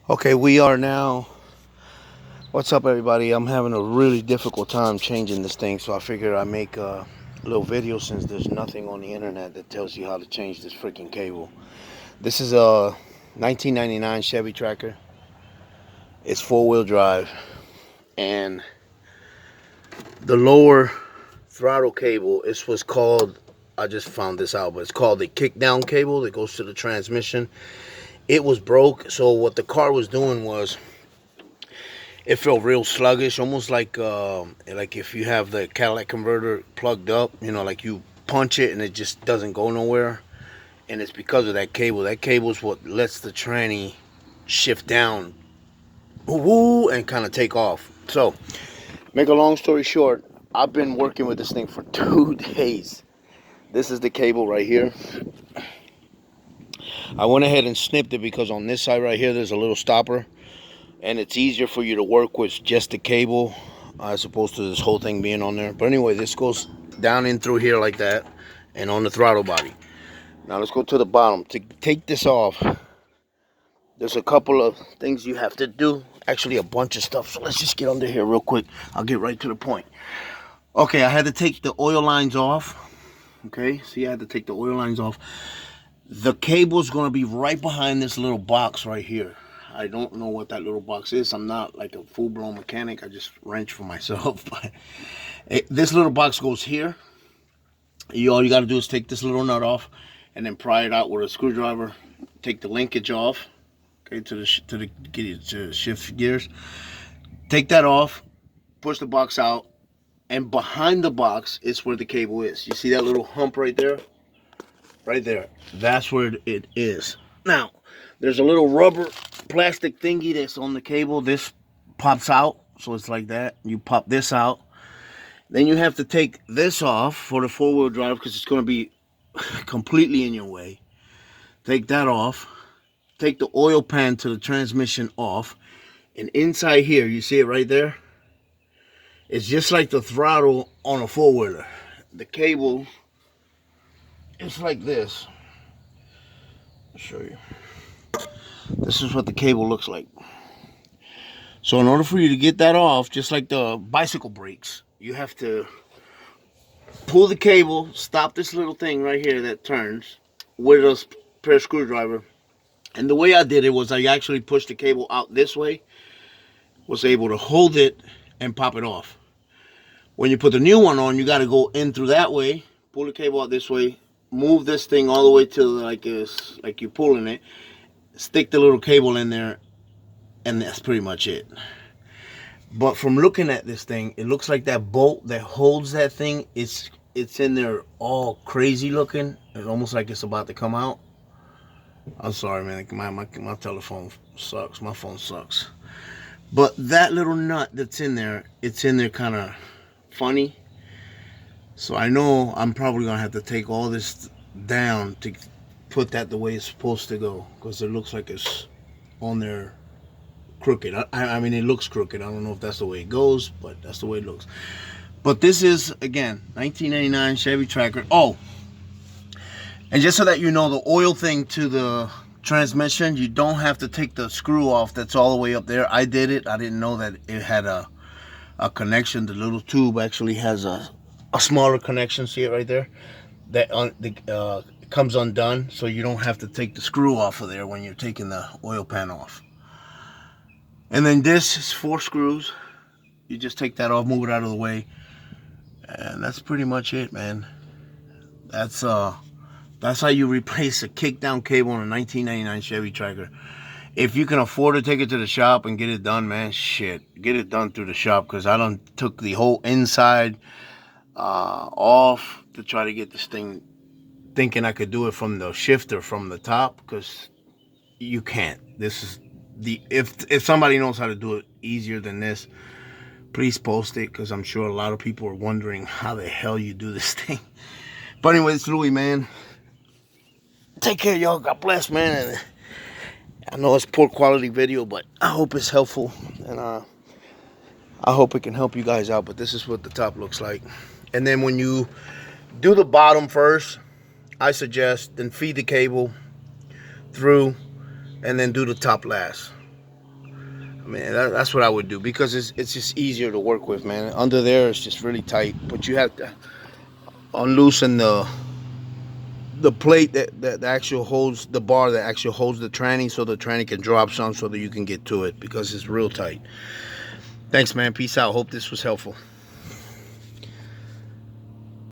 Okay, we are now. What's up, everybody? I'm having a really difficult time changing this thing, so I figured I'd make a little video since there's nothing on the internet that tells you how to change this freaking cable. This is a 1999 Chevy Tracker. It's four-wheel drive, and the lower throttle cable, this was called, I just found this out, but it's called the kick down cable that goes to the transmission. It was broke, so what the car was doing was it felt real sluggish, almost like if you have the catalytic converter plugged up, like you punch it and it just doesn't go nowhere. And it's because of that cable. That cable is what lets the tranny shift down, woo, and kind of take off. So, make a long story short, I've been working with this thing for 2 days. This is the cable right here. I went ahead and snipped it because on this side right here, there's a little stopper. And it's easier for you to work with just the cable as opposed to this whole thing being on there. But anyway, this goes down in through here like that and on the throttle body. Now let's go to the bottom. To take this off, there's a couple of things you have to do. Actually, a bunch of stuff. So let's just get under here real quick. I'll get right to the point. Okay, I had to take the oil lines off. Okay, see, I had to take the oil lines off. The cable's going to be right behind this little box right here. I don't know what that little box is. I'm not like a full-blown mechanic. I just wrench for myself. But this little box goes here. All you got to do is take this little nut off and then pry it out with a screwdriver. Take the linkage off, okay, to shift gears. Take that off, push the box out, and behind the box is where the cable is. You see that little hump right there? Right there. That's where it is. Now, there's a little rubber plastic thingy that's on the cable. This pops out, so it's like that. You pop this out. Then you have to take this off for the four-wheel drive because it's going to be completely in your way. Take that off. Take the oil pan to the transmission off. And inside here, you see it right there? It's just like the throttle on a four-wheeler. The cable is like this. I'll show you. This is what the cable looks like. So in order for you to get that off, just like the bicycle brakes, you have to pull the cable, stop this little thing right here that turns with a pair of screwdriver. And the way I did it was I actually pushed the cable out this way, was able to hold it and pop it off. When you put the new one on, you got to go in through that way, pull the cable out this way, move this thing all the way to like you're pulling it, stick the little cable in there, and that's pretty much it. But from looking at this thing, it looks like that bolt that holds that thing, it's in there all crazy looking. It's almost like it's about to come out. I'm sorry, man. My telephone sucks. My phone sucks. But that little nut that's in there, it's in there kind of funny. So I know I'm probably going to have to take all this down to put that the way it's supposed to go, because it looks like it's on there crooked. I mean, it looks crooked. I don't know if that's the way it goes, but that's the way it looks. But this is, again, 1999 Chevy Tracker. Oh, and just so that you know, the oil thing to the transmission, you don't have to take the screw off that's all the way up there. I did it. I didn't know that it had a connection. The little tube actually has a smaller connection. See it right there? That comes undone, so you don't have to take the screw off of there when you're taking the oil pan off. And then this is 4 screws. You just take that off, move it out of the way, and that's pretty much it, man. That's how you replace a kickdown cable on a 1999 Chevy Tracker. If you can afford to take it to the shop and get it done, man, shit, get it done through the shop, because I done took the whole inside off to try to get this thing, thinking I could do it from the shifter from the top, because you can't. This is if somebody knows how to do it easier than this, please post it, because I'm sure a lot of people are wondering how the hell you do this thing. But anyway, it's Louis, man. Take care, y'all. God bless, man. And I know it's poor quality video, but I hope it's helpful, and I hope it can help you guys out. But this is what the top looks like. And then when you do the bottom first, I suggest then feed the cable through and then do the top last. Man, that's what I would do, because it's just easier to work with, man. Under there, it's just really tight, but you have to unloosen the plate that actually holds the bar, that actually holds the tranny, so the tranny can drop some so that you can get to it, because it's real tight. Thanks, man. Peace out. Hope this was helpful.